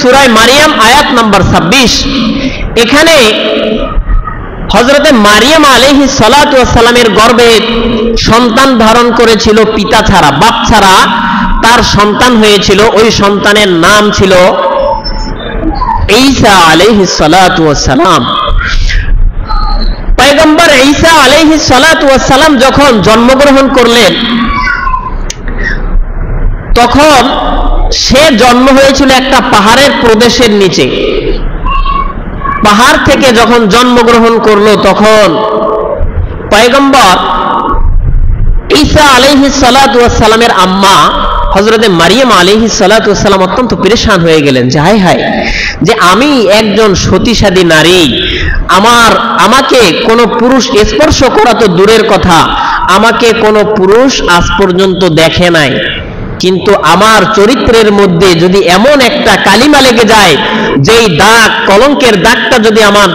সূরা মারিয়াম আয়াত নাম্বার 26। এখানে হযরতে মারিয়াম আলাইহিস সালাতু ওয়াস সালামের গর্ভে সন্তান ধারণ করেছিল পিতা ছাড়া, বাপ ছাড়া তার সন্তান হয়েছিল। ওই সন্তানের নাম ছিল ঈসা আলাইহিস সালাতু ওয়াস সালাম। পয়গম্বর ঈসা আলাইহিস সালাতু ওয়াস সালাম যখন জন্মগ্রহণ করলেন, তখন সে জন্ম হয়েছিল একটা পাহাড়ের প্রদেশের নিচে। পাহাড় থেকে যখন জন্মগ্রহণ করলো, তখন পয়গম্বর ঈসা আলাইহিস সালাতু ওয়াস সালামের আম্মা হযরতে মারিয়াম আলাইহিস সালাতু ওয়াস সালাম অত্যন্ত পেরেশান হয়ে গেলেন যে হায় হায়, যে আমি একজন সতীসাধী নারী, আমাকে কোনো পুরুষ স্পর্শ করা তো দূরের কথা, আমাকে কোনো পুরুষ আজ পর্যন্ত দেখে নাই, কিন্তু আমার চরিত্রের মধ্যে যদি এমন একটা কালিমা লেগে যায়, যেই দাগ, কলঙ্কের দাগটা যদি আমার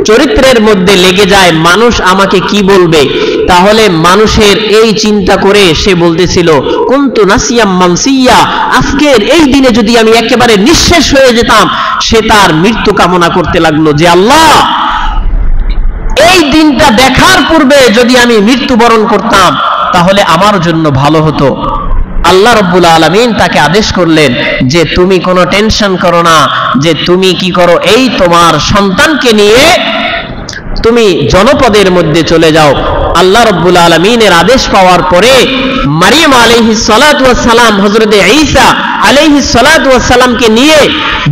চরিত্রের মধ্যে লেগে যায়, মানুষ আমাকে কি বলবে? তাহলে মানুষের এই চিন্তা করে সে বলতেছিল কুনতু নাসিয়াম মানসিয়া, আজকের এই দিনে যদি আমি একেবারে নিঃশেষ হয়ে যেতাম। সে তার মৃত্যু কামনা করতে লাগলো যে আল্লাহ, এই দিনটা দেখার পূর্বে যদি আমি মৃত্যুবরণ করতাম তাহলে আমার জন্য ভালো হতো। আল্লাহ রাব্বুল আলামিন তাকে আদেশ করলেন যে তুমি কোনো টেনশন করো না, যে তুমি কি করো, এই তোমার সন্তানকে নিয়ে তুমি জনপদের মধ্যে চলে যাও। আল্লাহ রাব্বুল আলামিনের আদেশ পাওয়ার পরে মারিয়াম আলাইহিস সালাতু ওয়াস সালাম হযরতে ঈসা আলাইহিস সালাতু ওয়াস সালামকে নিয়ে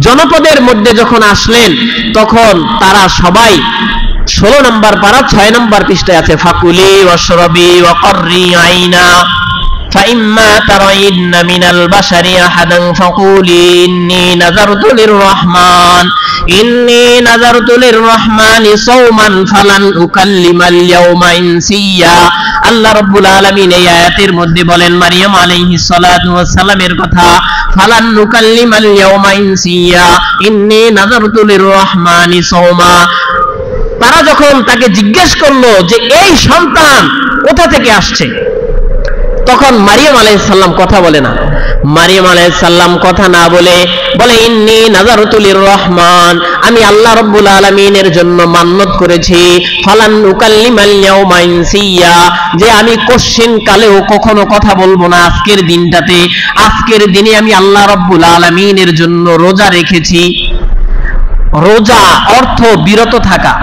জনপদের মধ্যে যখন আসলেন, তখন তারা সবাই 16 নম্বর পারা 6 নম্বর পৃষ্ঠায় আছে, ফাকুলি ওয়াশরাবি ওয়াকররি আইনা فإما ترين من البشر أحدا فقولي إني نذرت للرحمن صوما فلن أكلم اليوم إنسيا। আল্লাহ রাব্বুল আলামিন এই আয়াতের মধ্যে বলেন মারিয়াম আলাইহিস সালাতু ওয়াস সালামের কথা, ফালান নুকাল্লিমাল ইয়াওমা ইনসিয়া ইন্নী নাযারতু লিররহমানি সাওমা। তারা যখন তাকে জিজ্ঞেস করলো যে এই সন্তান কোথা থেকে আসছে, তখন মারিয়াম আলাইহিস সালাম কথা বলে না। মারিয়াম আলাইহিস সালাম কথা না বলে ইন্নী নাযারতু লিররহমান, আমি আল্লাহ রাব্বুল আলামিনের জন্য মান্নত করেছি, ফালান উকাল্লিমাল ইয়াওমা ইনসিয়া, যে আমি কোশ্চিন কালেও কখনো কথা বলবো না আজকের দিনটাতে। আজকের দিনে আমি আল্লাহ রাব্বুল আলামিনের জন্য রোজা রেখেছি। রোজা অর্থ বিরত থাকা,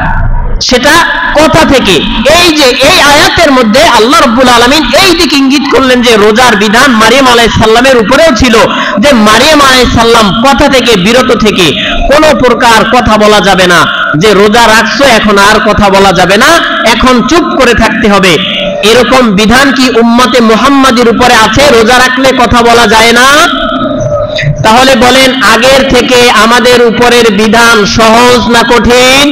সেটা কথা থেকে। এই যে এই আয়াতের মধ্যে আল্লাহ রাব্বুল আলামিন এই দিকে ইঙ্গিত করলেন যে রোজার বিধান মারিয়াম আলাইহিস সালামের উপরেও ছিল, যে মারিয়াম আলাইহিস সালাম কথা থেকে বিরত থেকে কোনো প্রকার কথা বলা যাবে না, যে রোজা রাখছো এখন আর কথা বলা যাবে না, এখন চুপ করে থাকতে হবে। এরকম বিধান কি উম্মতে মুহাম্মাদির উপরে আছে? রোজা রাখলে কথা বলা যায় না? তাহলে বলেন, আগের থেকে আমাদের উপরের বিধান সহজ না কঠিন?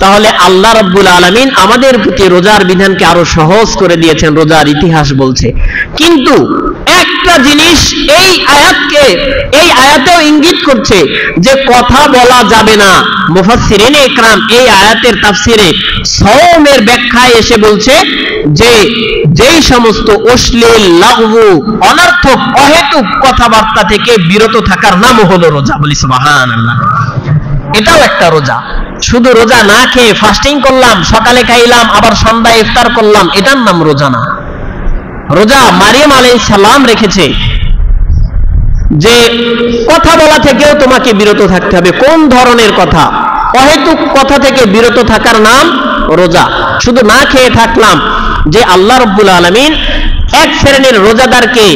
তাহলে আল্লাহ রাব্বুল আলামিন আমাদের প্রতি রোজার বিধানকে আরো সহজ করে দিয়েছেন, রোজার ইতিহাস বলছে। কিন্তু একটা জিনিস এই আয়াতেও ইঙ্গিত করছে যে কথা বলা যাবে না। মুফাসসিরিনে ইকরাম এই আয়াতের তাফসিরে সাওমের ব্যাখ্যায় এসে বলছে যে যেই সমস্ত অশ্লীল, লাগু, অনর্থক, অহেতুক কথাবার্তা থেকে বিরত থাকার নাম হলো রোজা। বলি সুবহানাল্লাহ। এটাও একটা রোজা। শুধু রোজা না খেয়ে ফাস্টিং করলাম, সকালে খাইলাম আবার সন্ধ্যায় ইফতার করলাম, এটার নাম রোজা না। রোজা মারিয়াম আলাইহিস সালাম রেখেছে যে কথা বলা থেকেও তোমাকে বিরত থাকতে হবে। কোন ধরনের কথা? অহেতুক কথা থেকে বিরত থাকার নাম রোজা। শুধু না খেয়ে থাকলাম, যে আল্লাহ রাব্বুল আলামিন এক শ্রেণীর রোজাদারকে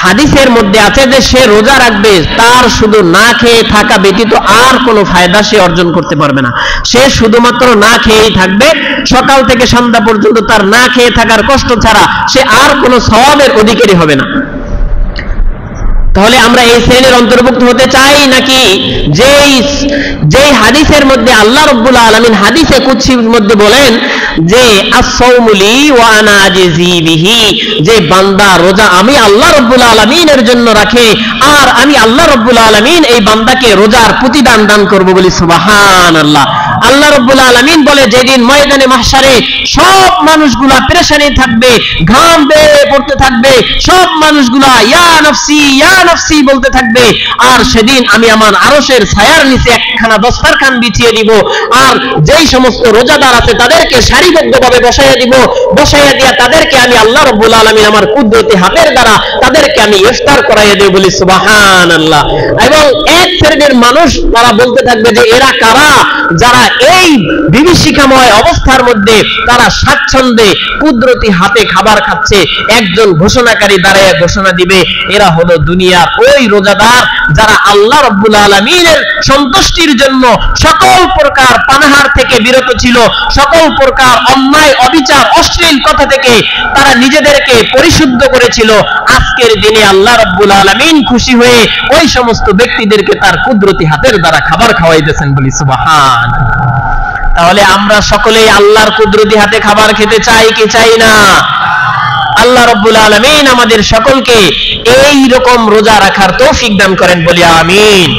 হাদিসের মধ্যে আছে যে সে রোজা রাখবে, তার শুধু না খেয়ে থাকা ব্যতীত আর কোনো ফায়দা সে অর্জন করতে পারবে না। সে শুধুমাত্র না খেয়েই থাকবে, সকাল থেকে সন্ধ্যা পর্যন্ত তার না খেয়ে থাকার কষ্ট ছাড়া সে আর কোনো সওয়াবের অধিকারী হবে না। তাহলে আমরা এই শ্রেণীর অন্তর্ভুক্ত হতে চাই নাকি যেই হাদিসের মধ্যে আল্লাহ রাব্বুল আলামিন হাদিসে কুদসির মধ্যে বলেন যে as-সাওমু লি ওয়া আনা আজজি বিহি, যে বান্দা রোজা আমি আল্লাহ রাব্বুল আলামিনের জন্য রাখে আর আমি আল্লাহ রাব্বুল আলামিন এই বান্দাকে রোজার প্রতিদান দান করব। বলি সুবহানাল্লাহ। আল্লাহ রাব্বুল আলামিন বলে যেদিন ময়দানে মাহশারে সব মানুষগুলা পেরেশানি থাকবে, ঘাম বেয়ে পড়তে থাকবে, সব মানুষগুলা ইয়া নাফসি বলতে থাকবে, আর সেদিন আমি আমার আরশের ছায়ার নিচে একখানা দস্তরখান বিছিয়ে দিব, আর যেই সমস্ত রোজাদার আছে তাদেরকে সারিবদ্ধভাবে বসাইয়া দিব, বসাইয়া দিয়া তাদেরকে আমি আল্লাহ রাব্বুল আলামিন আমার কুদরতি হাতের দ্বারা তাদেরকে আমি ইফতার করাইয়া দেব, বলি সুবহানাল্লাহ। এবং এক শ্রেণীর মানুষ তারা বলতে থাকবে যে এরা কারা, যারা এই বিভীষিকাময় অবস্থার মধ্যে তারা স্বাচ্ছন্দ্যে কুদরতি হাতে খাবার খাচ্ছে। একজন ঘোষণাকারী দাঁড়ায় ঘোষণা দিবে, এরা হলো দুনিয়ার ওই রোজাদার যারা আল্লাহ রাব্বুল আলামিনের সন্তুষ্টির জন্য সকল প্রকার পানাহার থেকে বিরত ছিল, সকল প্রকার অন্যায় অবিচার অশ্লীল কথা থেকে তারা নিজেদেরকে পরিশুদ্ধ করেছিল। আজকের দিনে আল্লাহ রাব্বুল আলামিন খুশি হয়ে ওই সমস্ত ব্যক্তিদেরকে তার কুদরতি হাতের দ্বারা খাবার খাওয়াইতেছেন, বলি সুবহান। তাহলে আমরা সকলেই আল্লাহর কুদরতি হাতে খাবার খেতে চাই কি চাই না? আল্লাহ রাব্বুল আলামিন আমাদের সকলকে এই রকম রোজা রাখার তৌফিক দান করেন, বলি আমিন।